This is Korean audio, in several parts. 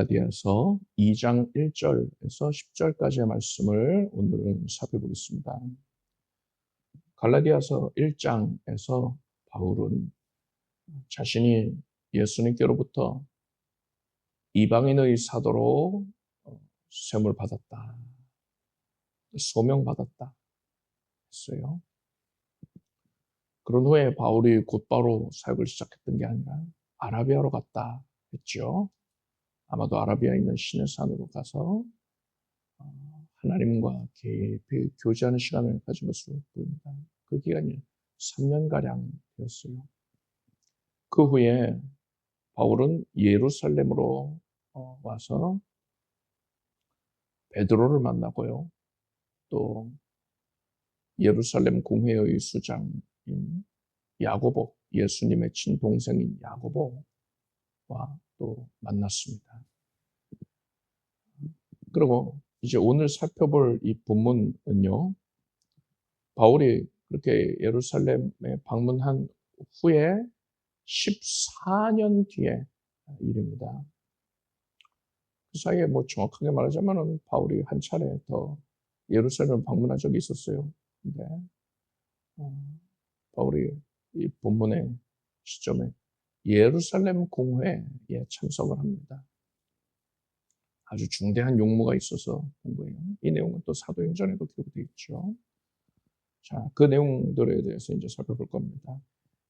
갈라디아서 2장 1절에서 10절까지의 말씀을 오늘은 살펴보겠습니다. 갈라디아서 1장에서 바울은 자신이 예수님께로부터 이방인의 사도로 셈을 받았다, 소명받았다 했어요. 그런 후에 바울이 곧바로 사역을 시작했던 게 아니라 아라비아로 갔다 했죠. 아마도 아라비아에 있는 시내 산으로 가서 하나님과 깊이 교제하는 시간을 가진 것으로 보입니다. 그 기간이 3년가량 되었어요. 그 후에 바울은 예루살렘으로 와서 베드로를 만나고요. 또 예루살렘 공회의 수장인 야고보, 예수님의 친동생인 야고보와 또 만났습니다. 그리고 이제 오늘 살펴볼 이 본문은요, 바울이 그렇게 예루살렘에 방문한 후에 14년 뒤의 일입니다. 그 사이에 정확하게 말하자면 바울이 한 차례 더 예루살렘을 방문한 적이 있었어요. 근데 바울이 이 본문의 시점에 예루살렘 공회에 참석을 합니다. 아주 중대한 용무가 있어서 본 거예요. 이 내용은 또 사도행전에도 기록되어 있죠. 자, 그 내용들에 대해서 이제 살펴볼 겁니다.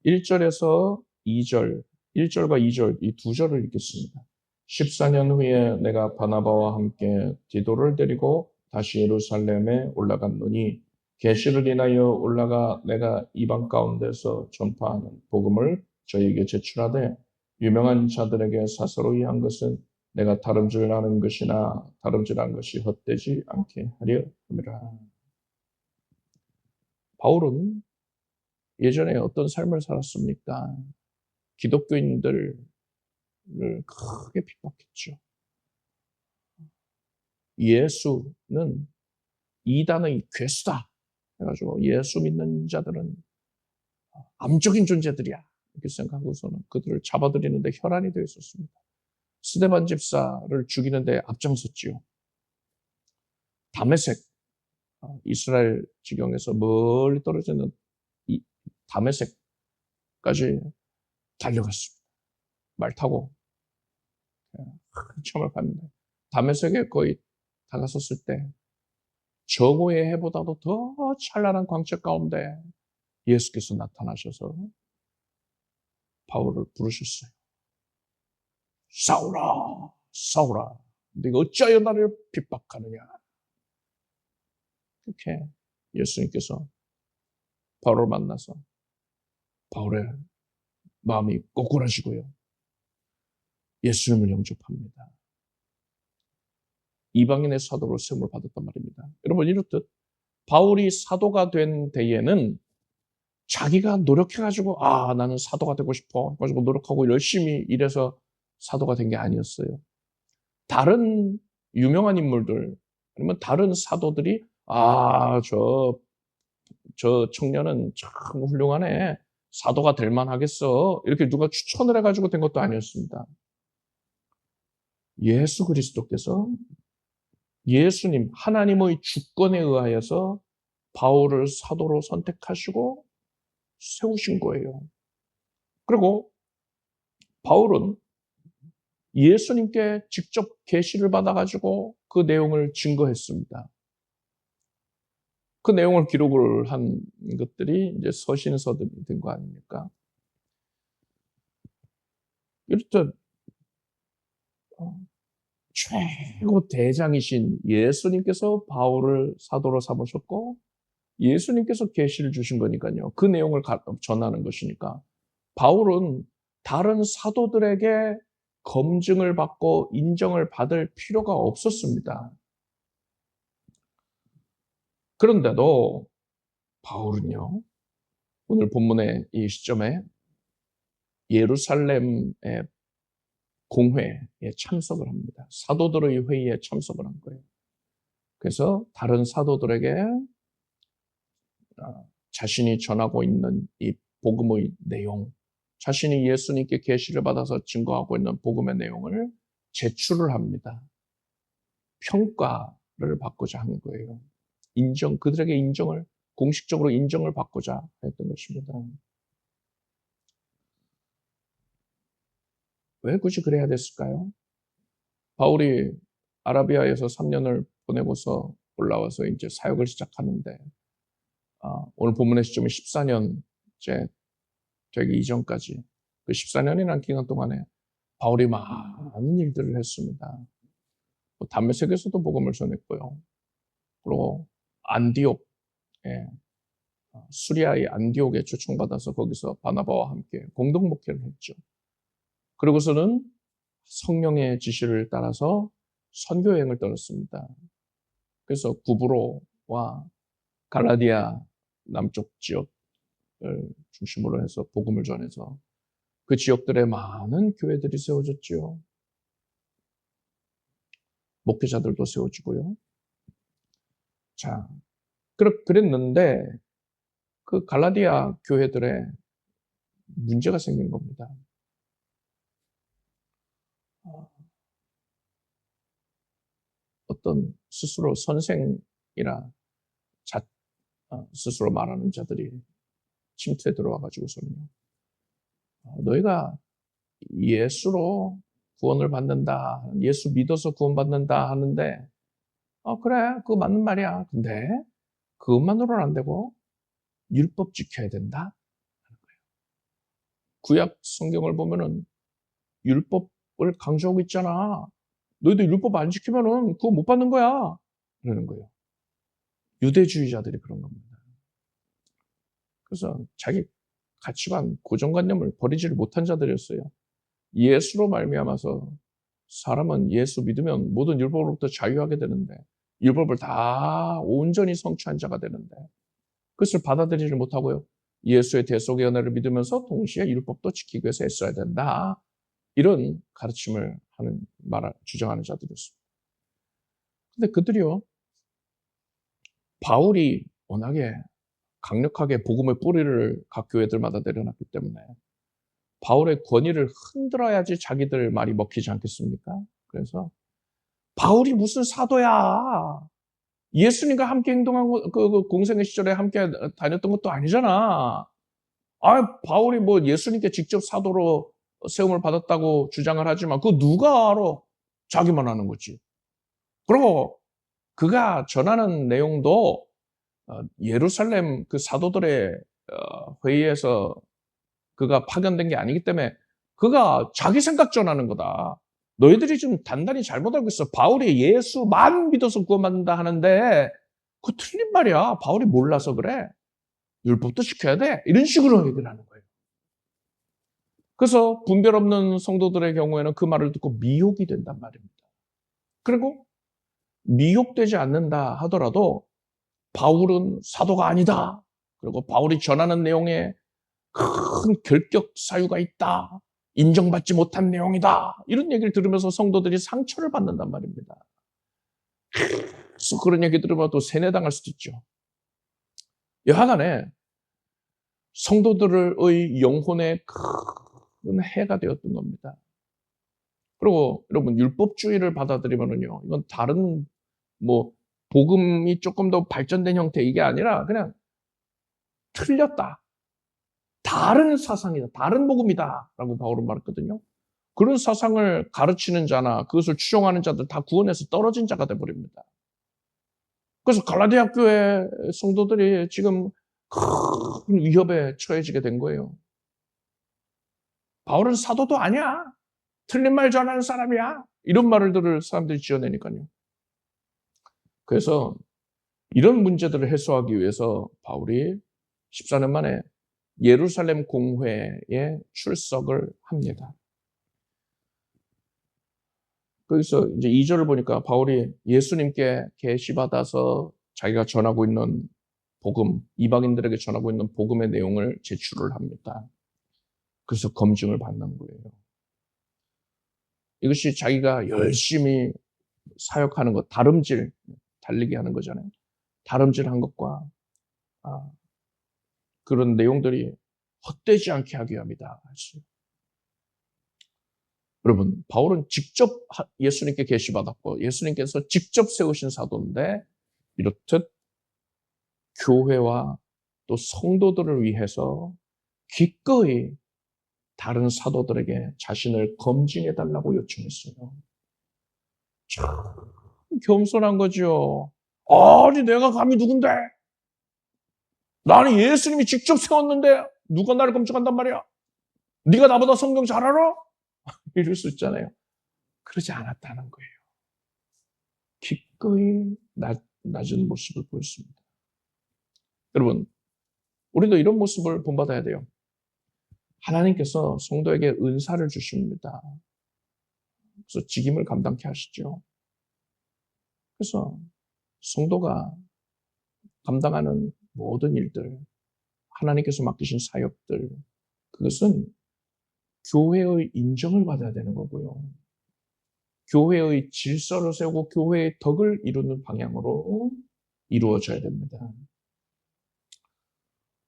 1절에서 2절, 1절과 2절 이 두 절을 읽겠습니다. 14년 후에 내가 바나바와 함께 디도를 데리고 다시 예루살렘에 올라갔노니 계시를 인하여 올라가 내가 이방 가운데서 전파하는 복음을 저에게 제출하되 유명한 자들에게 사사로이 한 것은 내가 다름질 아는 것이나 다름질한 것이 헛되지 않게 하려 함이라. 바울은 예전에 어떤 삶을 살았습니까? 기독교인들을 크게 핍박했죠. 예수는 이단의 괴수다 해가지고 예수 믿는 자들은 암적인 존재들이야 이렇게 생각하고서는 그들을 잡아들이는데 혈안이 되어 있었습니다. 스데반 집사를 죽이는데 앞장섰지요. 다메섹, 이스라엘 지경에서 멀리 떨어져 있는 이 다메섹까지 달려갔습니다. 말 타고 한참을 갔는데 다메섹에 거의 다가섰을 때 정오의 해보다도 더 찬란한 광채 가운데 예수께서 나타나셔서 바울을 부르셨어요. 사울아, 사울아, 네가 어찌하여 나를 핍박하느냐. 이렇게 예수님께서 바울을 만나서 바울의 마음이 꼬꾸라지고요. 예수님을 영접합니다. 이방인의 사도로 세움을 받았단 말입니다. 여러분 이렇듯 바울이 사도가 된 데에는 자기가 노력해가지고 나는 사도가 되고 싶어 가지고 노력하고 열심히 일해서 사도가 된 게 아니었어요. 다른 유명한 인물들 아니면 다른 사도들이 저 청년은 참 훌륭하네. 사도가 될 만하겠어. 이렇게 누가 추천을 해가지고 된 것도 아니었습니다. 예수 그리스도께서 예수님 하나님의 주권에 의하여서 바울을 사도로 선택하시고 세우신 거예요. 그리고 바울은 예수님께 직접 계시를 받아가지고 그 내용을 증거했습니다. 그 내용을 기록을 한 것들이 이제 서신서들이 된 거 아닙니까? 이렇듯 최고 대장이신 예수님께서 바울을 사도로 삼으셨고 예수님께서 계시를 주신 거니까요. 그 내용을 전하는 것이니까 바울은 다른 사도들에게 검증을 받고 인정을 받을 필요가 없었습니다. 그런데도 바울은요, 오늘 본문의 이 시점에 예루살렘의 공회에 참석을 합니다. 사도들의 회의에 참석을 한 거예요. 그래서 다른 사도들에게 자신이 전하고 있는 이 복음의 내용, 자신이 예수님께 계시를 받아서 증거하고 있는 복음의 내용을 제출을 합니다. 평가를 받고자 한 거예요. 그들에게 공식적으로 인정을 받고자 했던 것입니다. 왜 굳이 그래야 됐을까요? 바울이 아라비아에서 3년을 보내고서 올라와서 이제 사역을 시작하는데, 오늘 본문의 시점이 14년째 되기 이전까지 그 14년이라는 기간 동안에 바울이 많은 일들을 했습니다. 담메색에서도 복음을 전했고요. 그리고 안디옥, 수리아의 안디옥에 초청받아서 거기서 바나바와 함께 공동 목회를 했죠. 그리고서는 성령의 지시를 따라서 선교 여행을 떠났습니다. 그래서 구브로와 갈라디아 남쪽 지역을 중심으로 해서 복음을 전해서 그 지역들에 많은 교회들이 세워졌지요. 목회자들도 세워지고요. 자, 그랬는데 그 갈라디아 교회들에 문제가 생긴 겁니다. 어떤 스스로 선생이라 스스로 말하는 자들이 침투에 들어와가지고서는요. 너희가 예수로 구원을 받는다, 예수 믿어서 구원받는다 하는데, 그래, 그거 맞는 말이야. 근데 그것만으로는 안 되고 율법 지켜야 된다. 구약 성경을 보면은 율법을 강조하고 있잖아. 너희들 율법 안 지키면은 그거 못 받는 거야. 그러는 거예요. 유대주의자들이 그런 겁니다. 그래서 자기 가치관, 고정관념을 버리지를 못한 자들이었어요. 예수로 말미암아서 사람은 예수 믿으면 모든 율법으로부터 자유하게 되는데, 율법을 다 온전히 성취한 자가 되는데, 그것을 받아들이지 못하고요. 예수의 대속의 은혜를 믿으면서 동시에 율법도 지키기 위해서 애써야 된다. 이런 가르침을 주장하는 자들이었습니다. 근데 그들이요, 바울이 워낙에 강력하게 복음의 뿌리를 각 교회들마다 내려놨기 때문에 바울의 권위를 흔들어야지 자기들 말이 먹히지 않겠습니까? 그래서 바울이 무슨 사도야? 예수님과 함께 행동하고 그 공생의 시절에 함께 다녔던 것도 아니잖아. 바울이 뭐 예수님께 직접 사도로 세움을 받았다고 주장을 하지만 그거 누가 알아? 자기만 아는 거지. 그리고 그가 전하는 내용도 예루살렘 그 사도들의 회의에서 그가 파견된 게 아니기 때문에 그가 자기 생각 전하는 거다. 너희들이 좀 단단히 잘못 알고 있어. 바울이 예수만 믿어서 구원받는다 하는데 그거 틀린 말이야. 바울이 몰라서 그래. 율법도 지켜야 돼. 이런 식으로 얘기를 하는 거예요. 그래서 분별 없는 성도들의 경우에는 그 말을 듣고 미혹이 된단 말입니다. 그리고 미혹되지 않는다 하더라도 바울은 사도가 아니다. 그리고 바울이 전하는 내용에 큰 결격 사유가 있다. 인정받지 못한 내용이다. 이런 얘기를 들으면서 성도들이 상처를 받는단 말입니다. 그래서 그런 얘기 들으면 또 세뇌당할 수도 있죠. 여하간에 성도들의 영혼에 큰 해가 되었던 겁니다. 그리고 여러분 율법주의를 받아들이면은요, 이건 다른 복음이 조금 더 발전된 형태 이게 아니라 그냥 틀렸다. 다른 사상이다. 다른 복음이다. 라고 바울은 말했거든요. 그런 사상을 가르치는 자나 그것을 추종하는 자들 다 구원에서 떨어진 자가 돼버립니다. 그래서 갈라디아 교회 성도들이 지금 큰 위협에 처해지게 된 거예요. 바울은 사도도 아니야. 틀린 말 전하는 사람이야. 이런 말을 들을 사람들이 지어내니까요. 그래서 이런 문제들을 해소하기 위해서 바울이 14년 만에 예루살렘 공회에 출석을 합니다. 거기서 이제 2절을 보니까 바울이 예수님께 계시받아서 자기가 전하고 있는 복음, 이방인들에게 전하고 있는 복음의 내용을 제출을 합니다. 그래서 검증을 받는 거예요. 이것이 자기가 열심히 사역하는 것, 달리기 하는 거잖아요. 다름질한 것과 그런 내용들이 헛되지 않게 하기 위함이다. 여러분, 바울은 직접 예수님께 계시받았고 예수님께서 직접 세우신 사도인데 이렇듯 교회와 또 성도들을 위해서 기꺼이 다른 사도들에게 자신을 검증해달라고 요청했어요. 참 겸손한 거죠. 아니 내가 감히 누군데? 나는 예수님이 직접 세웠는데 누가 나를 검증한단 말이야? 네가 나보다 성경 잘 알아? 이럴 수 있잖아요. 그러지 않았다는 거예요. 기꺼이 낮은 모습을 보였습니다. 여러분, 우리도 이런 모습을 본받아야 돼요. 하나님께서 성도에게 은사를 주십니다. 그래서 직임을 감당케 하시죠. 그래서 성도가 감당하는 모든 일들, 하나님께서 맡기신 사역들, 그것은 교회의 인정을 받아야 되는 거고요. 교회의 질서를 세우고 교회의 덕을 이루는 방향으로 이루어져야 됩니다.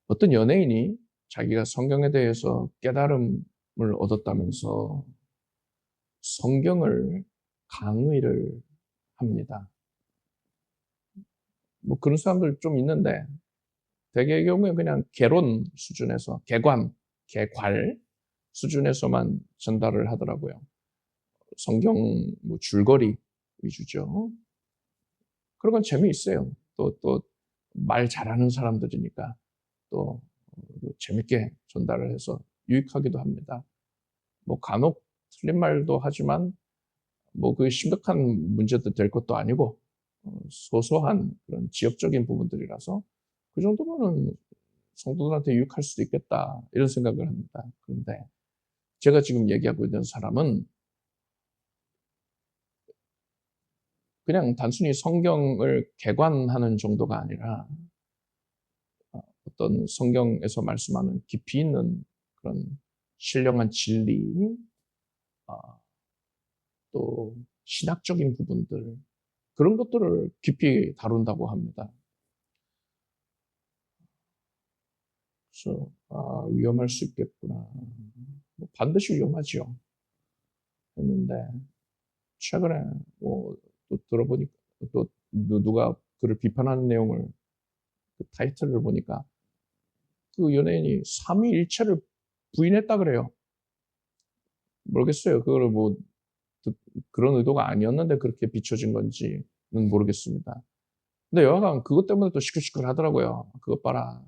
어떤 연예인이 자기가 성경에 대해서 깨달음을 얻었다면서 성경을 강의를 합니다. 뭐 그런 사람들 좀 있는데 대개의 경우에 그냥 개론 수준에서 개괄 수준에서만 전달을 하더라고요. 성경 뭐 줄거리 위주죠. 그런 건 재미있어요. 또 말 잘하는 사람들이니까 또 재밌게 전달을 해서 유익하기도 합니다. 뭐 간혹 틀린 말도 하지만 뭐 그게 심각한 문제도 될 것도 아니고 소소한 그런 지역적인 부분들이라서 그 정도면은 성도들한테 유익할 수도 있겠다 이런 생각을 합니다. 그런데 제가 지금 얘기하고 있는 사람은 그냥 단순히 성경을 개관하는 정도가 아니라 어떤 성경에서 말씀하는 깊이 있는 그런 신령한 진리, 또 신학적인 부분들 그런 것들을 깊이 다룬다고 합니다. 그래서 위험할 수 있겠구나. 뭐 반드시 위험하죠. 했는데 최근에 또 들어보니까 또 누가 그를 비판하는 내용을 그 타이틀을 보니까 그 연예인이 삼위일체를 부인했다 그래요. 모르겠어요. 그거를 뭐 그런 의도가 아니었는데 그렇게 비춰진 건지는 모르겠습니다. 근데 여하간 그것 때문에 또 시끌시끌 하더라고요. 그것 봐라.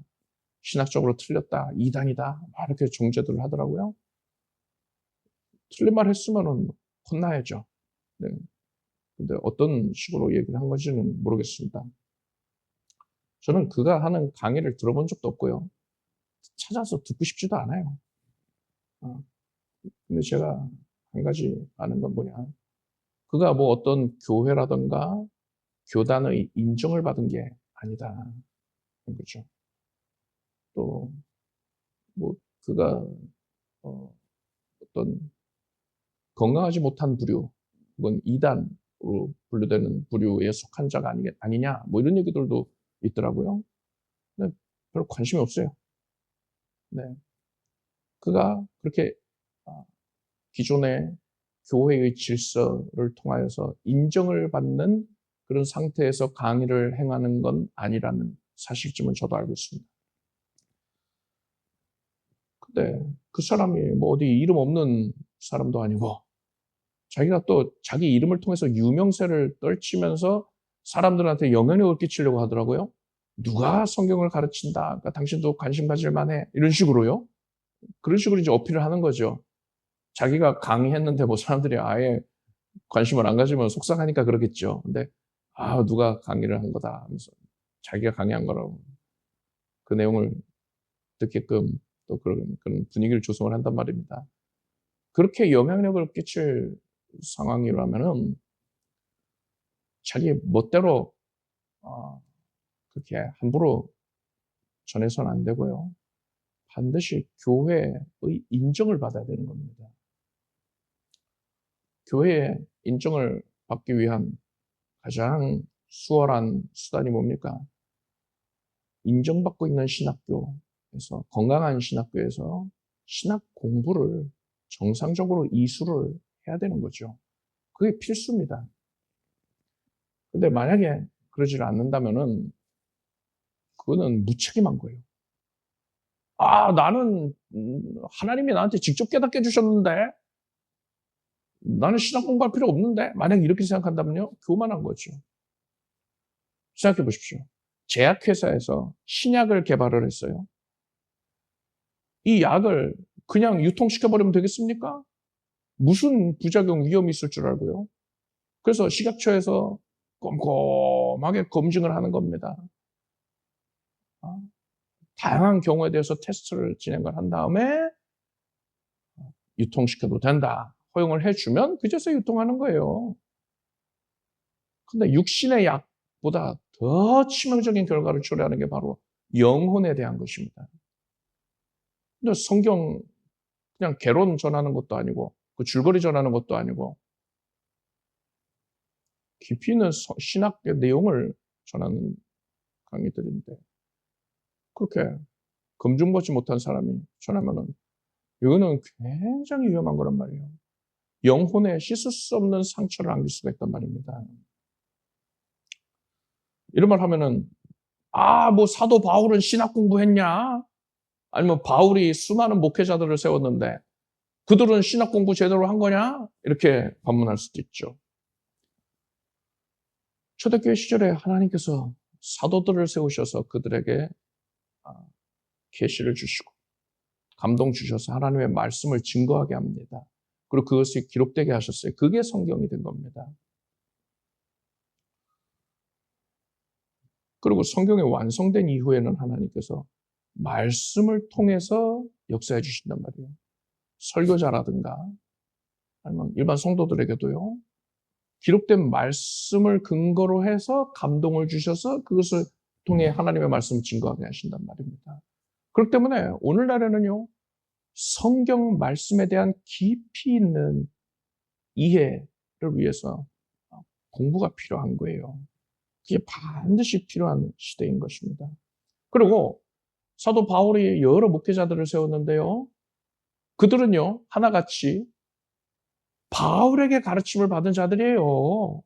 신학적으로 틀렸다. 이단이다. 막 이렇게 정죄들을 하더라고요. 틀린 말 했으면은 혼나야죠. 네. 근데 어떤 식으로 얘기를 한 건지는 모르겠습니다. 저는 그가 하는 강의를 들어본 적도 없고요. 찾아서 듣고 싶지도 않아요. 근데 제가 한 가지 아는 건 뭐냐. 그가 뭐 어떤 교회라든가 교단의 인정을 받은 게 아니다. 그렇죠. 또, 뭐, 그가, 어떤 건강하지 못한 부류, 혹은 이단으로 분류되는 부류에 속한 자가 아니냐, 뭐 이런 얘기들도 있더라고요. 근데 별로 관심이 없어요. 네. 그가 그렇게 기존의 교회의 질서를 통하여서 인정을 받는 그런 상태에서 강의를 행하는 건 아니라는 사실쯤은 저도 알고 있습니다. 근데 그 사람이 뭐 어디 이름 없는 사람도 아니고 자기가 또 자기 이름을 통해서 유명세를 떨치면서 사람들한테 영향력을 끼치려고 하더라고요. 누가 성경을 가르친다. 그러니까 당신도 관심 가질 만해. 이런 식으로요. 그런 식으로 이제 어필을 하는 거죠. 자기가 강의했는데 뭐 사람들이 아예 관심을 안 가지면 속상하니까 그러겠죠. 근데 누가 강의를 한 거다 하면서 자기가 강의한 거라고 그 내용을 듣게끔 또 그런 분위기를 조성을 한단 말입니다. 그렇게 영향력을 끼칠 상황이라면은 자기 멋대로 그렇게 함부로 전해서는 안 되고요. 반드시 교회의 인정을 받아야 되는 겁니다. 교회의 인정을 받기 위한 가장 수월한 수단이 뭡니까? 인정받고 있는 신학교에서, 건강한 신학교에서 신학 공부를 정상적으로 이수를 해야 되는 거죠. 그게 필수입니다. 근데 만약에 그러지를 않는다면은 그거는 무책임한 거예요. 나는 하나님이 나한테 직접 깨닫게 해 주셨는데 나는 신학 공부할 필요 없는데 만약 이렇게 생각한다면요. 교만한 거죠. 생각해 보십시오. 제약회사에서 신약을 개발을 했어요. 이 약을 그냥 유통시켜 버리면 되겠습니까? 무슨 부작용 위험이 있을 줄 알고요. 그래서 식약처에서 꼼꼼하게 검증을 하는 겁니다. 다양한 경우에 대해서 테스트를 진행을 한 다음에 유통시켜도 된다. 허용을 해주면 그제서 유통하는 거예요. 근데 육신의 약보다 더 치명적인 결과를 초래하는 게 바로 영혼에 대한 것입니다. 근데 성경 그냥 개론 전하는 것도 아니고 그 줄거리 전하는 것도 아니고 깊이 있는 신학의 내용을 전하는 강의들인데 그렇게 검증받지 못한 사람이 전하면은 이거는 굉장히 위험한 거란 말이에요. 영혼에 씻을 수 없는 상처를 안길 수가 있단 말입니다. 이런 말 하면은 뭐 사도 바울은 신학 공부했냐? 아니면 바울이 수많은 목회자들을 세웠는데 그들은 신학 공부 제대로 한 거냐? 이렇게 반문할 수도 있죠. 초대교회 시절에 하나님께서 사도들을 세우셔서 그들에게 계시를 주시고 감동 주셔서 하나님의 말씀을 증거하게 합니다. 그리고 그것이 기록되게 하셨어요. 그게 성경이 된 겁니다. 그리고 성경이 완성된 이후에는 하나님께서 말씀을 통해서 역사해 주신단 말이에요. 설교자라든가 아니면 일반 성도들에게도요. 기록된 말씀을 근거로 해서 감동을 주셔서 그것을 통해 하나님의 말씀을 증거하게 하신단 말입니다. 그렇기 때문에 오늘날에는요. 성경 말씀에 대한 깊이 있는 이해를 위해서 공부가 필요한 거예요. 그게 반드시 필요한 시대인 것입니다. 그리고 사도 바울이 여러 목회자들을 세웠는데요. 그들은요. 하나같이 바울에게 가르침을 받은 자들이에요.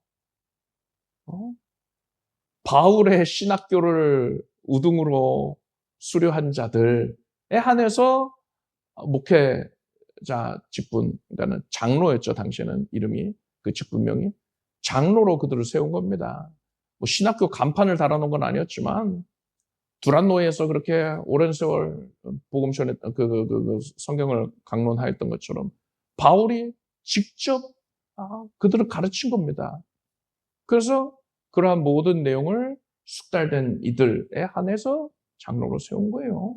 바울의 신학교를 우등으로 수료한 자들에 한해서 목회자 직분, 그러니까 장로였죠. 당시에는 이름이, 그 직분명이. 장로로 그들을 세운 겁니다. 뭐 신학교 간판을 달아놓은 건 아니었지만 두란노에서 그렇게 오랜 세월 복음 전했던 그 성경을 강론하였던 것처럼 바울이 직접 그들을 가르친 겁니다. 그래서 그러한 모든 내용을 숙달된 이들에 한해서 장로로 세운 거예요.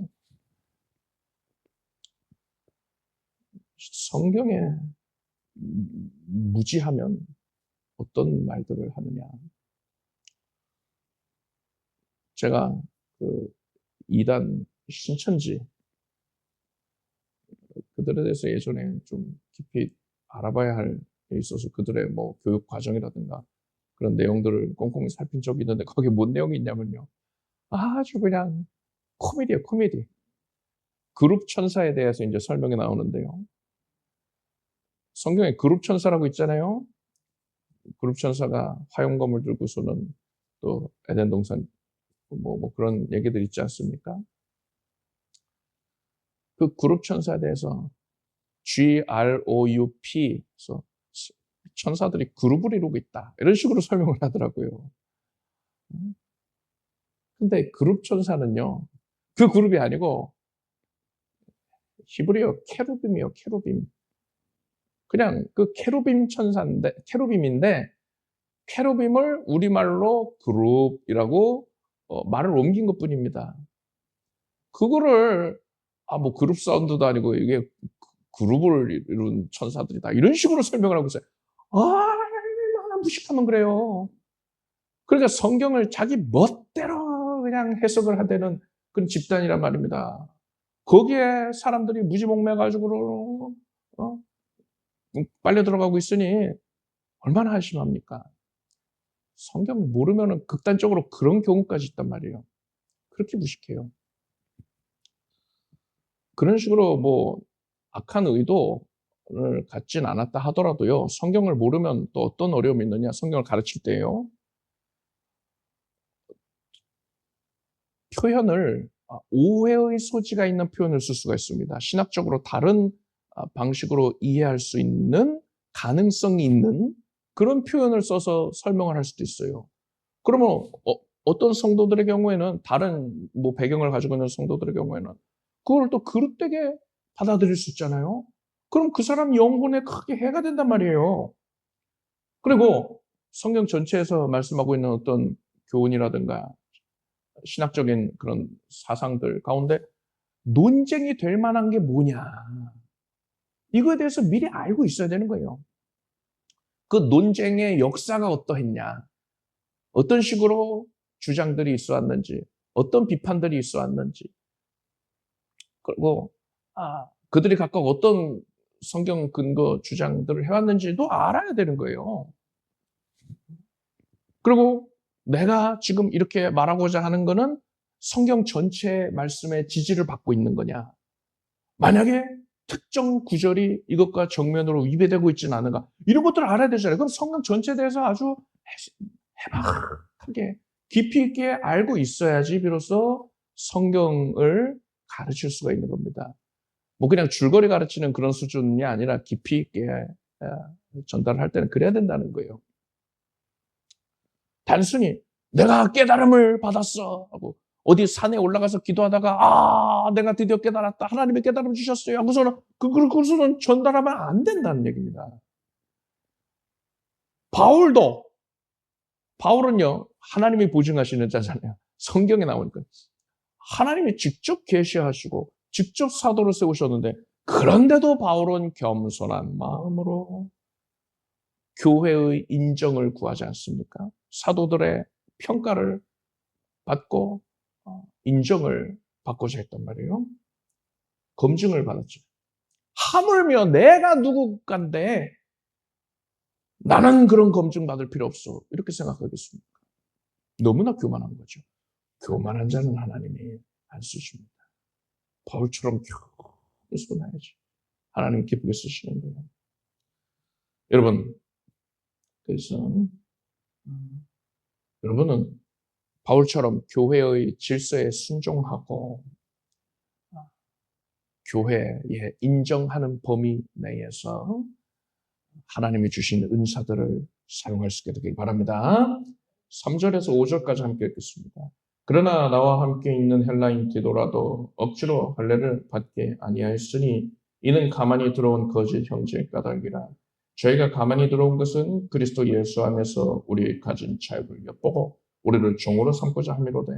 성경에 무지하면 어떤 말들을 하느냐. 제가 그 이단 신천지 그들에 대해서 예전에 좀 깊이 알아봐야 할 게 있어서 그들의 뭐 교육 과정이라든가 그런 내용들을 꼼꼼히 살핀 적이 있는데 거기에 뭔 내용이 있냐면요. 아주 그냥 코미디예요, 코미디. 그룹 천사에 대해서 이제 설명이 나오는데요. 성경에 그룹 천사라고 있잖아요. 그룹 천사가 화용검을 들고서는 또 에덴 동산 뭐 그런 얘기들 있지 않습니까? 그 그룹 천사에 대해서 GROUP, 그래서 천사들이 그룹을 이루고 있다. 이런 식으로 설명을 하더라고요. 근데 그룹 천사는요, 그 그룹이 아니고 히브리어 케루빔이요, 케루빔. 그냥 그 케루빔 천사인데, 케루빔인데, 케루빔을 우리말로 그룹이라고 말을 옮긴 것 뿐입니다. 그거를, 뭐 그룹 사운드도 아니고 이게 그룹을 이룬 천사들이다. 이런 식으로 설명을 하고 있어요. 얼마나 무식하면 그래요. 그러니까 성경을 자기 멋대로 그냥 해석을 하되는 그런 집단이란 말입니다. 거기에 사람들이 무지몽매가지고 빨려 들어가고 있으니 얼마나 한심합니까? 성경을 모르면 극단적으로 그런 경우까지 있단 말이에요. 그렇게 무식해요. 그런 식으로 뭐 악한 의도 갖진 않았다 하더라도요. 성경을 모르면 또 어떤 어려움이 있느냐. 성경을 가르칠 때요. 표현을 오해의 소지가 있는 표현을 쓸 수가 있습니다. 신학적으로 다른 방식으로 이해할 수 있는 가능성이 있는 그런 표현을 써서 설명을 할 수도 있어요. 그러면 어떤 성도들의 경우에는 다른 배경을 가지고 있는 성도들의 경우에는 그걸 또 그릇되게 받아들일 수 있잖아요. 그럼 그 사람 영혼에 크게 해가 된단 말이에요. 그리고 성경 전체에서 말씀하고 있는 어떤 교훈이라든가 신학적인 그런 사상들 가운데 논쟁이 될 만한 게 뭐냐. 이거에 대해서 미리 알고 있어야 되는 거예요. 그 논쟁의 역사가 어떠했냐. 어떤 식으로 주장들이 있어 왔는지, 어떤 비판들이 있어 왔는지, 그리고 그들이 각각 어떤 성경 근거 주장들을 해왔는지도 알아야 되는 거예요. 그리고 내가 지금 이렇게 말하고자 하는 거는 성경 전체 말씀의 지지를 받고 있는 거냐. 만약에 특정 구절이 이것과 정면으로 위배되고 있지는 않은가. 이런 것들을 알아야 되잖아요. 그럼 성경 전체에 대해서 아주 해박하게 깊이 있게 알고 있어야지 비로소 성경을 가르칠 수가 있는 겁니다. 그냥 줄거리 가르치는 그런 수준이 아니라 깊이 있게 전달을 할 때는 그래야 된다는 거예요. 단순히 내가 깨달음을 받았어 하고 어디 산에 올라가서 기도하다가 내가 드디어 깨달았다. 하나님이 깨달음 주셨어요. 하고서는 그것은 전달하면 안 된다는 얘기입니다. 바울은요. 하나님이 보증하시는 자잖아요. 성경에 나오니까. 하나님이 직접 계시하시고 직접 사도를 세우셨는데 그런데도 바울은 겸손한 마음으로 교회의 인정을 구하지 않습니까? 사도들의 평가를 받고 인정을 받고자 했단 말이에요. 검증을 받았죠. 하물며 내가 누구간데 나는 그런 검증 받을 필요 없어. 이렇게 생각하겠습니까? 너무나 교만한 거죠. 교만한 자는 하나님이 안 쓰십니다. 바울처럼 겸손해야지. 하나님 기쁘게 쓰시는 거예요. 여러분, 그래서 여러분은 바울처럼 교회의 질서에 순종하고 교회에 인정하는 범위 내에서 하나님이 주신 은사들을 사용할 수 있게 되길 바랍니다. 3절에서 5절까지 함께 읽겠습니다. 그러나 나와 함께 있는 헬라인 디도라도 억지로 할례를 받게 아니하였으니 이는 가만히 들어온 거짓 형제의 까닭이라. 저희가 가만히 들어온 것은 그리스도 예수 안에서 우리 가진 자유를 엿보고 우리를 종으로 삼고자 함이로되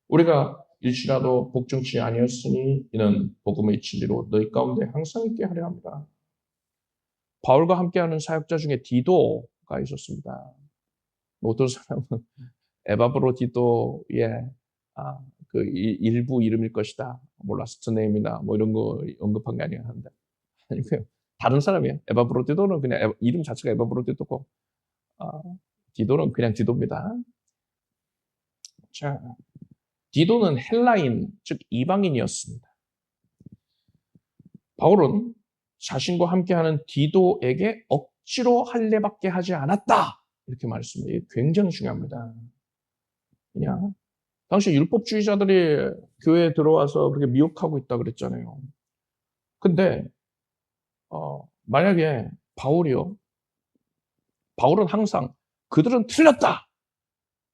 우리가 일시라도 복종치 아니었으니 이는 복음의 진리로 너희 가운데 항상 있게 하려 합니다. 바울과 함께하는 사역자 중에 디도가 있었습니다. 어떤 사람은 에바브로디도의 그 일부 이름일 것이다. 라스트 네임이나 이런 거 언급한 게 아니야 하는데 아니고요. 다른 사람이에요. 에바브로디도는 그냥 이름 자체가 에바브로디도고 디도는 그냥 디도입니다. 자, 디도는 헬라인, 즉 이방인이었습니다. 바울은 자신과 함께하는 디도에게 억지로 할례받게 하지 않았다. 이렇게 말했습니다. 이게 굉장히 중요합니다. 그냥 당시 율법주의자들이 교회에 들어와서 그렇게 미혹하고 있다 그랬잖아요. 근데 만약에 바울은 항상 그들은 틀렸다.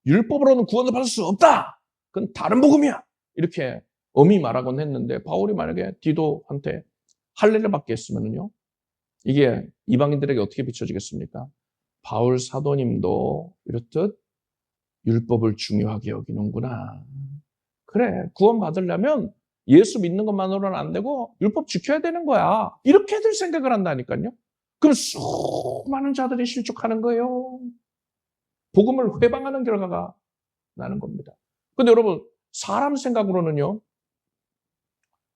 율법으로는 구원을 받을 수 없다. 그건 다른 복음이야. 이렇게 엄히 말하곤 했는데 바울이 만약에 디도한테 할례를 받게 했으면요. 이게 이방인들에게 어떻게 비춰지겠습니까? 바울 사도님도 이렇듯 율법을 중요하게 여기는구나. 그래, 구원 받으려면 예수 믿는 것만으로는 안 되고 율법 지켜야 되는 거야. 이렇게들 생각을 한다니까요. 그럼 수많은 자들이 실족하는 거예요. 복음을 회방하는 결과가 나는 겁니다. 근데 여러분, 사람 생각으로는요.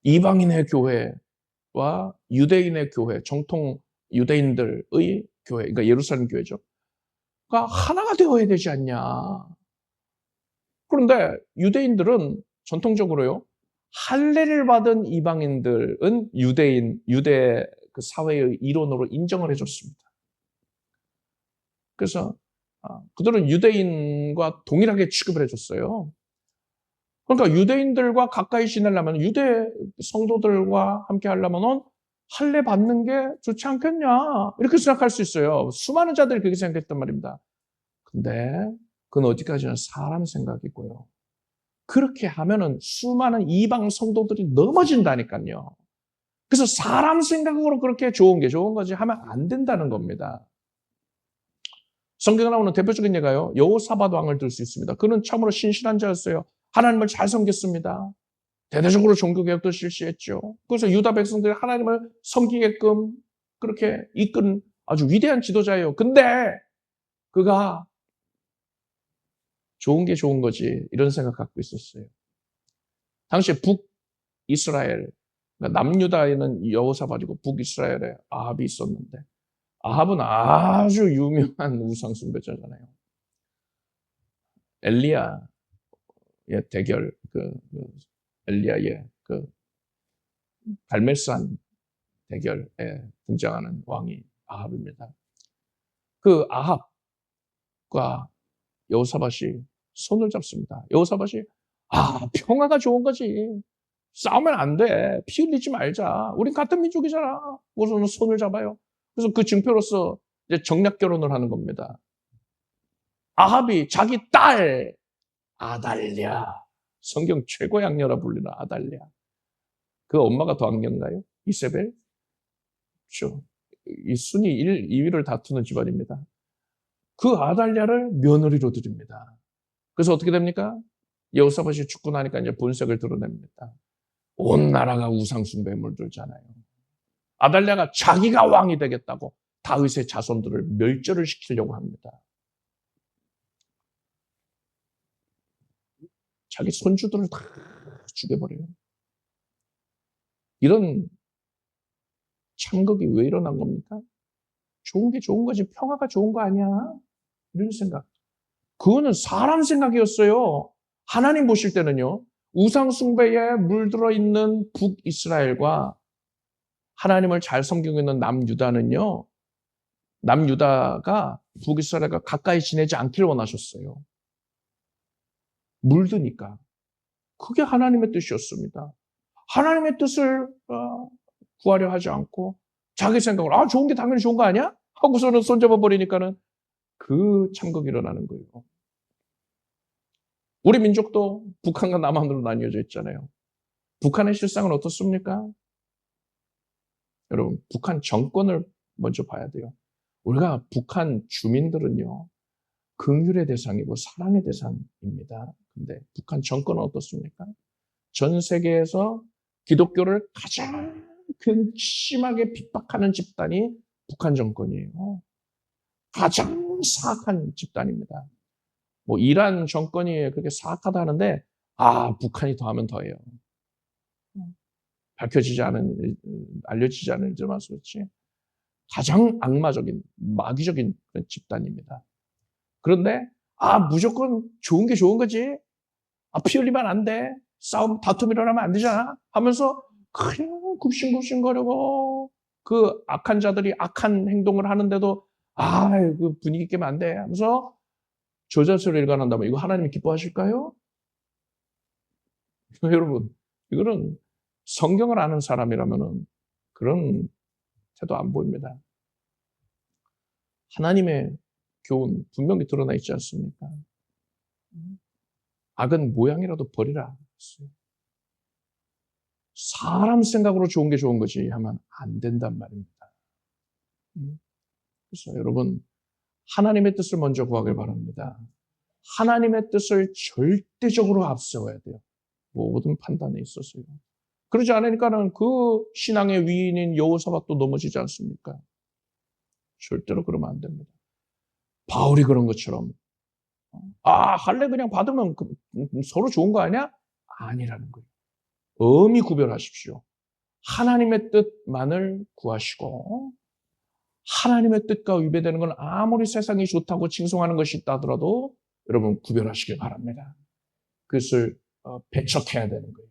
이방인의 교회와 유대인의 교회, 정통 유대인들의 교회, 그러니까 예루살렘 교회죠. 그러니까 하나가 되어야 되지 않냐. 그런데 유대인들은 전통적으로요. 할례를 받은 이방인들은 유대 그 사회의 일원으로 인정을 해줬습니다. 그래서 그들은 유대인과 동일하게 취급을 해줬어요. 그러니까 유대인들과 가까이 지내려면, 유대 성도들과 함께 하려면 할례 받는 게 좋지 않겠냐, 이렇게 생각할 수 있어요. 수많은 자들이 그렇게 생각했단 말입니다. 근데 그건 어디까지나 사람 생각이고요. 그렇게 하면은 수많은 이방 성도들이 넘어진다니까요. 그래서 사람 생각으로 그렇게 좋은 게 좋은 거지 하면 안 된다는 겁니다. 성경에 나오는 대표적인 예가요, 여호사밧 왕을 들 수 있습니다. 그는 참으로 신실한 자였어요. 하나님을 잘 섬겼습니다. 대대적으로 종교개혁도 실시했죠. 그래서 유다 백성들이 하나님을 섬기게끔 그렇게 이끈 아주 위대한 지도자예요. 근데 그가 좋은 게 좋은 거지 이런 생각 갖고 있었어요. 당시에 북이스라엘, 그러니까 남유다에는 여호사밧이고 북이스라엘에 아합이 있었는데, 아합은 아주 유명한 우상 숭배자잖아요. 엘리야의 대결, 엘리야의 갈멜산 대결에 등장하는 왕이 아합입니다. 그 아합과 여호사밧이 손을 잡습니다. 여호사밧이 평화가 좋은 거지, 싸우면 안 돼, 피 흘리지 말자, 우린 같은 민족이잖아. 그래서 손을 잡아요. 그래서 그 증표로서 이제 정략 결혼을 하는 겁니다. 아합이 자기 딸 아달랴, 성경 최고 양녀라 불리는 아달랴, 그 엄마가 더 악녀인가요? 이세벨? 그렇죠. 이 순위 1, 2위를 다투는 집안입니다. 그 아달랴를 며느리로 드립니다. 그래서 어떻게 됩니까? 여호사밧이 죽고 나니까 이제 본색을 드러냅니다. 온 나라가 우상숭배에 물들잖아요. 아달랴가 자기가 왕이 되겠다고 다윗의 자손들을 멸절을 시키려고 합니다. 자기 손주들을 다 죽여버려요. 이런 참극이 왜 일어난 겁니까? 좋은 게 좋은 거지 평화가 좋은 거 아니야? 이런 생각. 그거는 사람 생각이었어요. 하나님 보실 때는요, 우상 숭배에 물들어 있는 북이스라엘과 하나님을 잘 섬기고 있는 남유다는요, 남유다가 북이스라엘과 가까이 지내지 않기를 원하셨어요. 물드니까. 그게 하나님의 뜻이었습니다. 하나님의 뜻을 구하려 하지 않고 자기 생각으로 좋은 게 당연히 좋은 거 아니야? 하고서는 손잡아 버리니까는 그 참극이 일어나는 거예요. 우리 민족도 북한과 남한으로 나뉘어져 있잖아요. 북한의 실상은 어떻습니까? 여러분, 북한 정권을 먼저 봐야 돼요. 우리가 북한 주민들은요, 긍휼의 대상이고 사랑의 대상입니다. 근데 북한 정권은 어떻습니까? 전 세계에서 기독교를 가장 심하게 핍박하는 집단이 북한 정권이에요. 가장 사악한 집단입니다. 뭐 이란 정권이 그렇게 사악하다 하는데 북한이 더하면 더해요. 밝혀지지 않은, 알려지지 않은 일들만 그렇지 가장 악마적인, 마귀적인 그런 집단입니다. 그런데 무조건 좋은 게 좋은 거지, 피 흘리면 안 돼, 싸움 다툼 일어나면 안 되잖아 하면서 그냥 굽신굽신거리고, 그 악한 자들이 악한 행동을 하는데도 그 분위기 깨면 안 돼 하면서 조자수를 일관한다면 이거 하나님이 기뻐하실까요? 여러분, 이거는 성경을 아는 사람이라면 그런 태도 안 보입니다. 하나님의 교훈 분명히 드러나 있지 않습니까? 악은 모양이라도 버리라. 사람 생각으로 좋은 게 좋은 거지 하면 안 된단 말입니다. 그래서 여러분, 하나님의 뜻을 먼저 구하길 바랍니다. 하나님의 뜻을 절대적으로 앞세워야 돼요. 모든 판단에 있어서요. 그러지 않으니까는 그 신앙의 위인인 여호사밧도 넘어지지 않습니까? 절대로 그러면 안 됩니다. 바울이 그런 것처럼 할례 그냥 받으면 서로 좋은 거 아니야? 아니라는 거예요. 엄히 구별하십시오. 하나님의 뜻만을 구하시고, 하나님의 뜻과 위배되는 건 아무리 세상이 좋다고 칭송하는 것이 있다 하더라도 여러분 구별하시길 바랍니다. 그것을 배척해야 되는 거예요.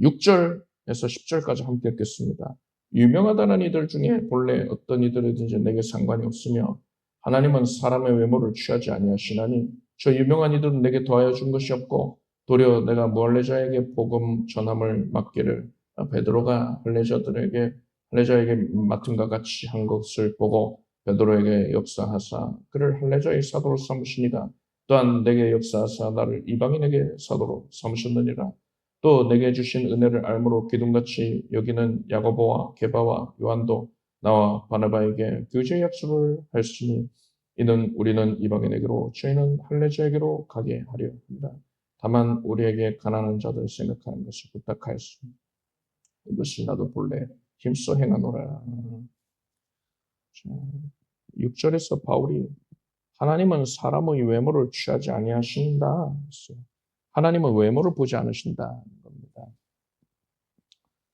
6절 해서 10절까지 함께 읽겠습니다. 유명하다는 이들 중에 본래 어떤 이들이든지 내게 상관이 없으며 하나님은 사람의 외모를 취하지 아니하시나니 저 유명한 이들은 내게 더하여 준 것이 없고 도리어 내가 무할례자에게 복음 전함을 맡기를 베드로가 할례자에게 맡은 것 같이 한 것을 보고 베드로에게 역사하사 그를 할례자의 사도로 삼으시니가 또한 내게 역사하사 나를 이방인에게 사도로 삼으셨느니라. 또 내게 주신 은혜를 알므로 기둥같이 여기는 야고보와 게바와 요한도 나와 바나바에게 교제의 약속을 하였으니 이는 우리는 이방인에게로 저희는 할례자에게로 가게 하려 합니다. 다만 우리에게 가난한 자들 생각하는 것을 부탁하였습니다. 이것을 나도 본래 힘써 행하노라. 6절에서 바울이 하나님은 사람의 외모를 취하지 아니하신다. 하나님은 외모를 보지 않으신다는 겁니다.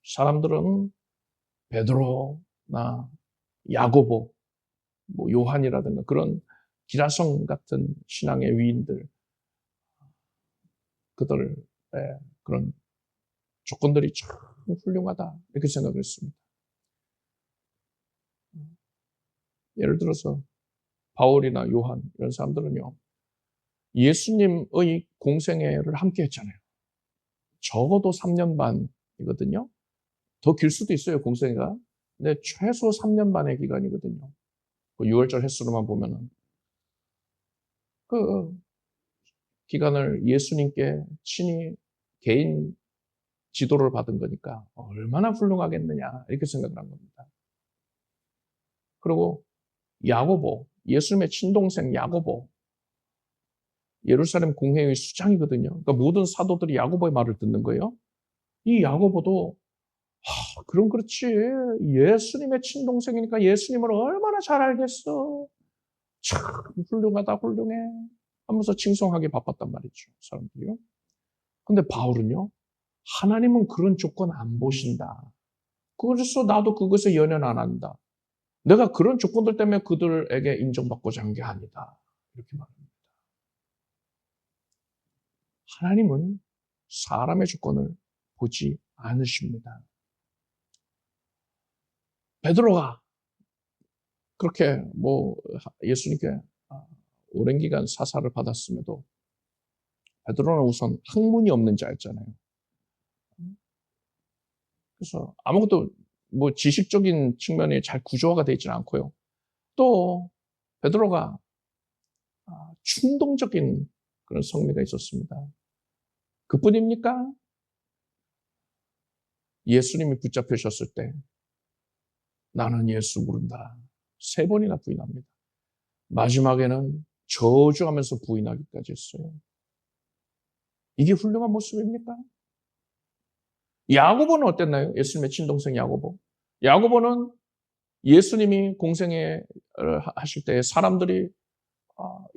사람들은 베드로나 야고보, 요한이라든가 그런 기라성 같은 신앙의 위인들, 그들의 그런 조건들이 참 훌륭하다 이렇게 생각을 했습니다. 예를 들어서 바울이나 요한 이런 사람들은요. 예수님의 공생애를 함께 했잖아요. 적어도 3년 반이거든요. 더 길 수도 있어요, 공생애가. 근데 최소 3년 반의 기간이거든요. 그 6월절 횟수로만 보면은. 그 기간을 예수님께 친히 개인 지도를 받은 거니까 얼마나 훌륭하겠느냐 이렇게 생각을 한 겁니다. 그리고 야고보, 예수님의 친동생 야고보, 예루살렘 공회의 수장이거든요. 그러니까 모든 사도들이 야고보의 말을 듣는 거예요. 이 야고보도 그럼 그렇지. 예수님의 친동생이니까 예수님을 얼마나 잘 알겠어. 참 훌륭하다 훌륭해 하면서 칭송하기 바빴단 말이죠. 사람들이요. 근데 바울은요. 하나님은 그런 조건 안 보신다. 그래서 나도 그것에 연연 안 한다. 내가 그런 조건들 때문에 그들에게 인정받고자 한 게 아니다. 이렇게 말합니다. 하나님은 사람의 조건을 보지 않으십니다. 베드로가 그렇게 예수님께 오랜 기간 사사를 받았음에도 베드로는 우선 학문이 없는 자였잖아요. 그래서 아무것도 지식적인 측면이 잘 구조화가 되어 있지는 않고요. 또 베드로가 충동적인 그런 성미가 있었습니다. 그뿐입니까? 예수님이 붙잡히셨을 때 나는 예수 모른다. 3번이나 부인합니다. 마지막에는 저주하면서 부인하기까지 했어요. 이게 훌륭한 모습입니까? 야고보는 어땠나요? 예수님의 친동생 야고보. 야고보는 예수님이 공생애 하실 때 사람들이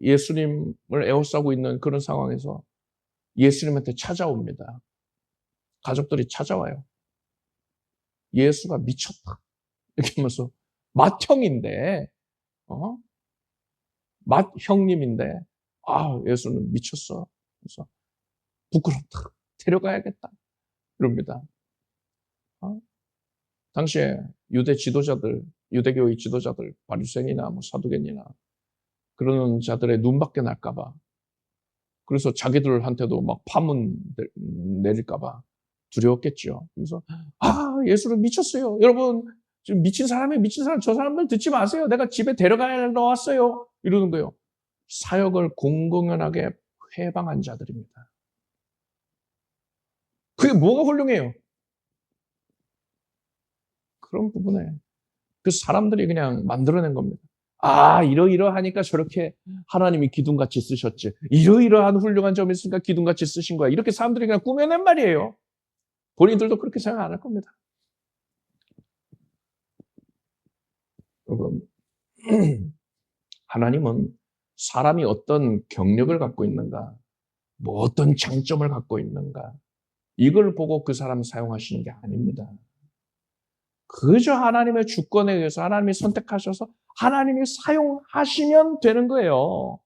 예수님을 에워싸고 있는 그런 상황에서 예수님한테 찾아옵니다. 가족들이 찾아와요. 예수가 미쳤다. 이렇게 하면서 맏형인데 맏형님인데 예수는 미쳤어. 그래서 부끄럽다. 데려가야겠다. 이럽니다. 당시에 유대교의 지도자들, 바리새인이나 사두개인이나 그런 자들의 눈밖에 날까봐, 그래서 자기들한테도 막 파문 내릴까봐 두려웠겠죠. 그래서 예수는 미쳤어요. 여러분 지금 미친 사람, 저 사람들 듣지 마세요. 내가 집에 데려가러 왔어요. 이러는 거예요. 사역을 공공연하게 회방한 자들입니다. 그게 뭐가 훌륭해요? 그런 부분에 그 사람들이 그냥 만들어낸 겁니다. 이러이러하니까 저렇게 하나님이 기둥같이 쓰셨지. 이러이러한 훌륭한 점이 있으니까 기둥같이 쓰신 거야. 이렇게 사람들이 그냥 꾸며낸 말이에요. 본인들도 그렇게 생각 안 할 겁니다. 여러분, 하나님은 사람이 어떤 경력을 갖고 있는가, 어떤 장점을 갖고 있는가, 이걸 보고 그 사람 사용하시는 게 아닙니다. 그저 하나님의 주권에 의해서 하나님이 선택하셔서 하나님이 사용하시면 되는 거예요.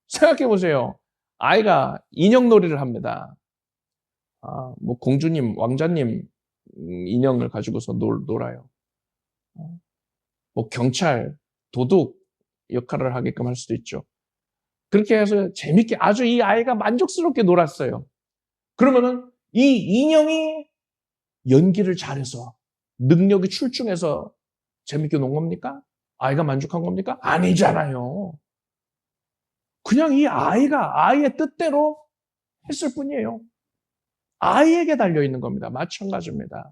생각해 보세요. 아이가 인형놀이를 합니다. 공주님, 왕자님 인형을 가지고서 놀아요. 뭐 경찰, 도둑 역할을 하게끔 할 수도 있죠. 그렇게 해서 재밌게 아주 이 아이가 만족스럽게 놀았어요. 그러면은 이 인형이 연기를 잘해서 능력이 출중해서 재밌게 논 겁니까? 아이가 만족한 겁니까? 아니잖아요. 그냥 이 아이가 아이의 뜻대로 했을 뿐이에요. 아이에게 달려있는 겁니다. 마찬가지입니다.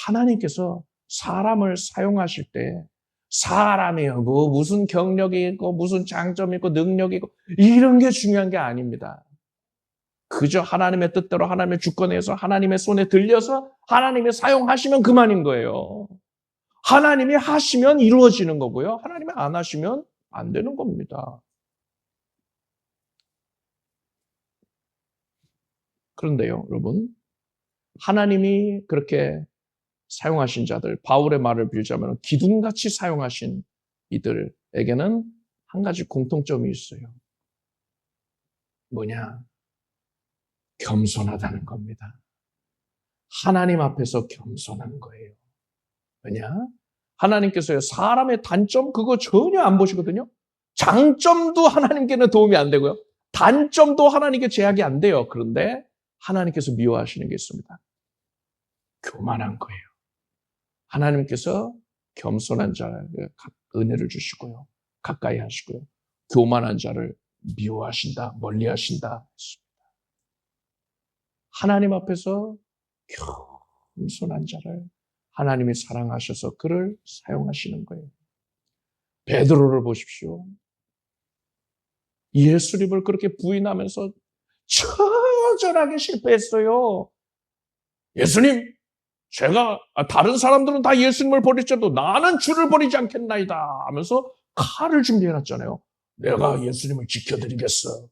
하나님께서 사람을 사용하실 때 사람이 뭐 무슨 경력이 있고 무슨 장점이 있고 능력이 있고 이런 게 중요한 게 아닙니다. 그저 하나님의 뜻대로 하나님의 주권에서 하나님의 손에 들려서 하나님이 사용하시면 그만인 거예요. 하나님이 하시면 이루어지는 거고요. 하나님이 안 하시면 안 되는 겁니다. 그런데요, 여러분. 하나님이 그렇게 사용하신 자들, 바울의 말을 빌자면 기둥같이 사용하신 이들에게는 한 가지 공통점이 있어요. 뭐냐? 겸손하다는 겁니다. 하나님 앞에서 겸손한 거예요. 왜냐? 하나님께서요, 사람의 단점 그거 전혀 안 보시거든요. 장점도 하나님께는 도움이 안 되고요. 단점도 하나님께 제약이 안 돼요. 그런데 하나님께서 미워하시는 게 있습니다. 교만한 거예요. 하나님께서 겸손한 자를 은혜를 주시고요. 가까이 하시고요. 교만한 자를 미워하신다, 멀리하신다. 하나님 앞에서 겸손한 자를 하나님이 사랑하셔서 그를 사용하시는 거예요. 베드로를 보십시오. 예수님을 그렇게 부인하면서 처절하게 실패했어요. 예수님, 제가 다른 사람들은 다 예수님을 버릴지라도 나는 주를 버리지 않겠나이다 하면서 칼을 준비해놨잖아요. 내가 예수님을 지켜드리겠어.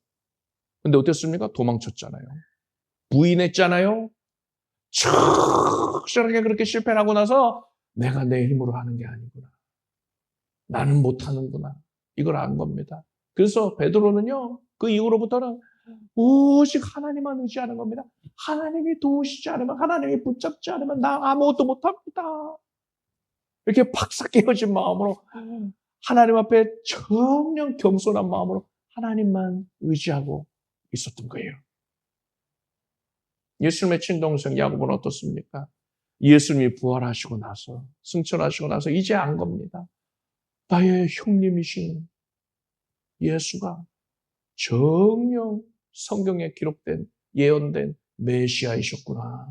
근데 어땠습니까? 도망쳤잖아요. 부인했잖아요. 처절하게 그렇게 실패를 하고 나서 내가 내 힘으로 하는 게 아니구나. 나는 못하는구나. 이걸 안 겁니다. 그래서 베드로는요. 그 이후로부터는 오직 하나님만 의지하는 겁니다. 하나님이 도우시지 않으면, 하나님이 붙잡지 않으면 나 아무것도 못합니다. 이렇게 박삭 깨어진 마음으로 하나님 앞에 정녕 겸손한 마음으로 하나님만 의지하고 있었던 거예요. 예수님의 친동생 야곱은 어떻습니까? 예수님이 부활하시고 나서, 승천하시고 나서 이제 안 겁니다. 나의 형님이신 예수가 정녕 성경에 기록된, 예언된 메시아이셨구나.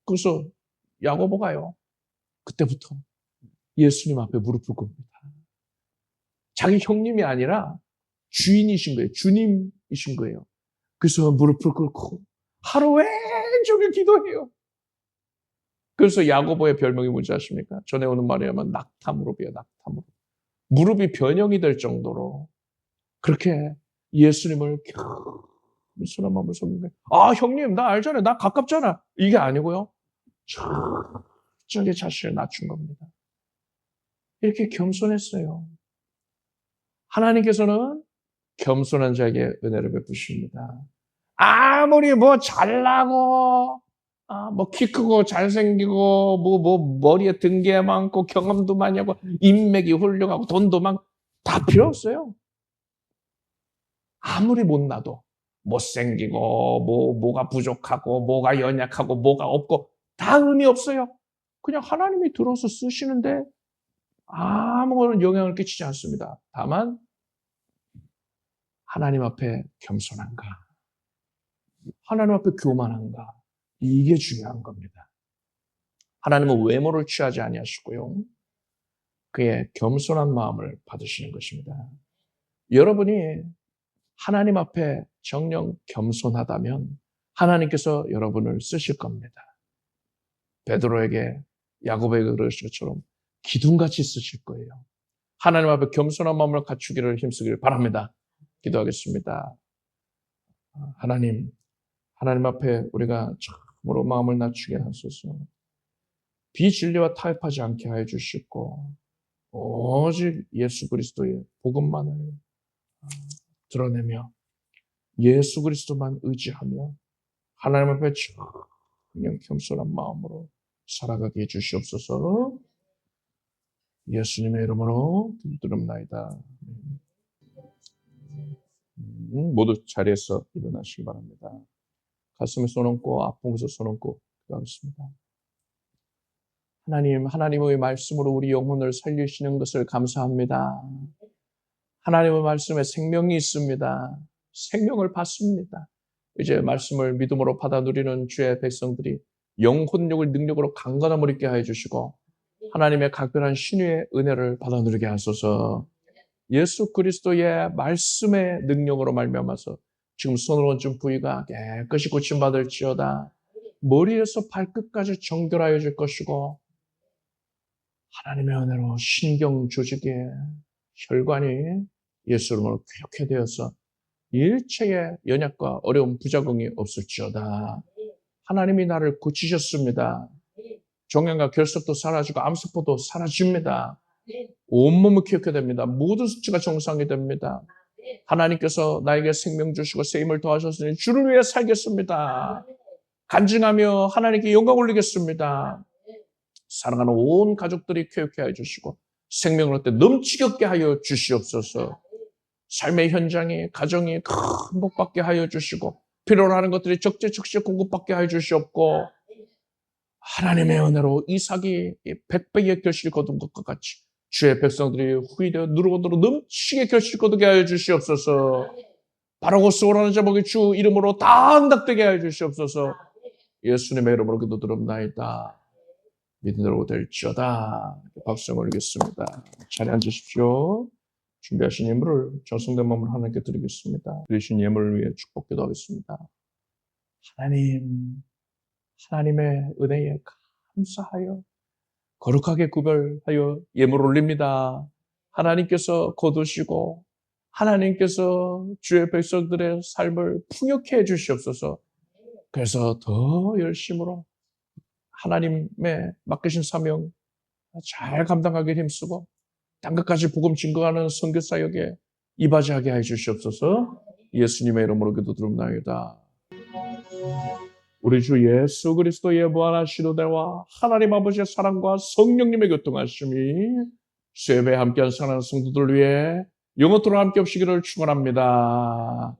그래서 야고보가요, 그때부터 예수님 앞에 무릎을 꿇습니다. 자기 형님이 아니라 주인이신 거예요. 주님이신 거예요. 그래서 무릎을 꿇고 하루 왼종일 기도해요. 그래서 야고보의 별명이 뭔지 아십니까? 전에 오는 말에 하면 낙타무릎이에요. 낙타무릎. 무릎이 변형이 될 정도로 그렇게 예수님을 순한 마음을 쏟는 거예요. 아, 형님, 나 알잖아요. 나 가깝잖아. 이게 아니고요. 철저하게 자신을 낮춘 겁니다. 이렇게 겸손했어요. 하나님께서는 겸손한 자에게 은혜를 베푸십니다. 아무리 뭐 잘나고, 뭐 키 크고 잘생기고, 머리에 등게 많고, 경험도 많이 하고, 인맥이 훌륭하고, 돈도 많고, 다 필요 없어요. 아무리 못나도, 못생기고, 뭐가 부족하고, 뭐가 연약하고, 뭐가 없고, 다 의미 없어요. 그냥 하나님이 들어서 쓰시는데, 아무런 영향을 끼치지 않습니다. 다만, 하나님 앞에 겸손한가? 하나님 앞에 교만한가? 이게 중요한 겁니다. 하나님은 외모를 취하지 아니하시고요. 그의 겸손한 마음을 받으시는 것입니다. 여러분이 하나님 앞에 정녕 겸손하다면 하나님께서 여러분을 쓰실 겁니다. 베드로에게 야고보에게 그러신 것처럼 기둥같이 쓰실 거예요. 하나님 앞에 겸손한 마음을 갖추기를 힘쓰기를 바랍니다. 기도하겠습니다. 하나님 앞에 우리가 참으로 마음을 낮추게 하소서. 비진리와 타협하지 않게 하여 주시고 오직 예수 그리스도의 복음만을 드러내며 예수 그리스도만 의지하며 하나님 앞에 그냥 겸손한 마음으로 살아가게 해주시옵소서. 예수님의 이름으로 기도드립나이다. 모두 자리에서 일어나시기 바랍니다. 가슴에 손 얹고 아픈 곳에 손 얹고 기도하겠습니다. 하나님, 하나님의 말씀으로 우리 영혼을 살리시는 것을 감사합니다. 하나님의 말씀에 생명이 있습니다. 생명을 받습니다. 이제 말씀을 믿음으로 받아 누리는 주의 백성들이 영혼력을 능력으로 강건함을 있게 하여 주시고 하나님의 각별한 신유의 은혜를 받아 누리게 하소서. 예수 그리스도의 말씀의 능력으로 말미암아서 지금 손을 얹은 부위가 깨끗이 고침받을지어다. 머리에서 발끝까지 정결하여 질 것이고 하나님의 은혜로 신경 조직에 혈관이 예수 이름으로 쾌쾌 되어서 일체의 연약과 어려운 부작용이 없을지어다. 하나님이 나를 고치셨습니다. 종양과 결석도 사라지고 암세포도 사라집니다. 온몸이 쾌쾌 됩니다. 모든 수치가 정상이 됩니다. 하나님께서 나에게 생명 주시고 세임을 더하셨으니 주를 위해 살겠습니다. 간증하며 하나님께 영광 올리겠습니다. 사랑하는 온 가족들이 쾌쾌 하여 주시고 생명을 얻게 넘치게 얻게 하여 주시옵소서. 삶의 현장에 가정이 큰 복받게 하여 주시고 필요로 하는 것들이 적재적소에 공급받게 하여 주시옵고 하나님의 은혜로 이삭이 100배의 결실을 거둔 것과 같이 주의 백성들이 후이되어 누르고누르 넘치게 결실 거두게 하여 주시옵소서. 바라고 소원하는 자목이 주 이름으로 다 응답되게 하여 주시옵소서. 예수님의 이름으로 기도드립나이다. 믿음으로 될지어다. 박수 올리겠습니다. 자리에 앉으십시오. 준비하신 예물을 정성된 마음으로 하나님께 드리겠습니다. 드리신 예물을 위해 축복 기도하겠습니다. 하나님의 은혜에 감사하여 거룩하게 구별하여 예물 올립니다. 하나님께서 거두시고 하나님께서 주의 백성들의 삶을 풍요케 해주시옵소서. 그래서 더 열심으로 하나님의 맡기신 사명 잘 감당하게 힘쓰고 땅끝까지 복음 증거하는 선교 사역에 이바지하게 해 주시옵소서. 예수님의 이름으로 기도드립나이다. 우리 주 예수 그리스도의 무한하신 은혜와 하나님 아버지의 사랑과 성령님의 교통하심이 수요예배에 함께한 사랑하는 성도들 위해 영원토록 함께 없시기를 축원합니다.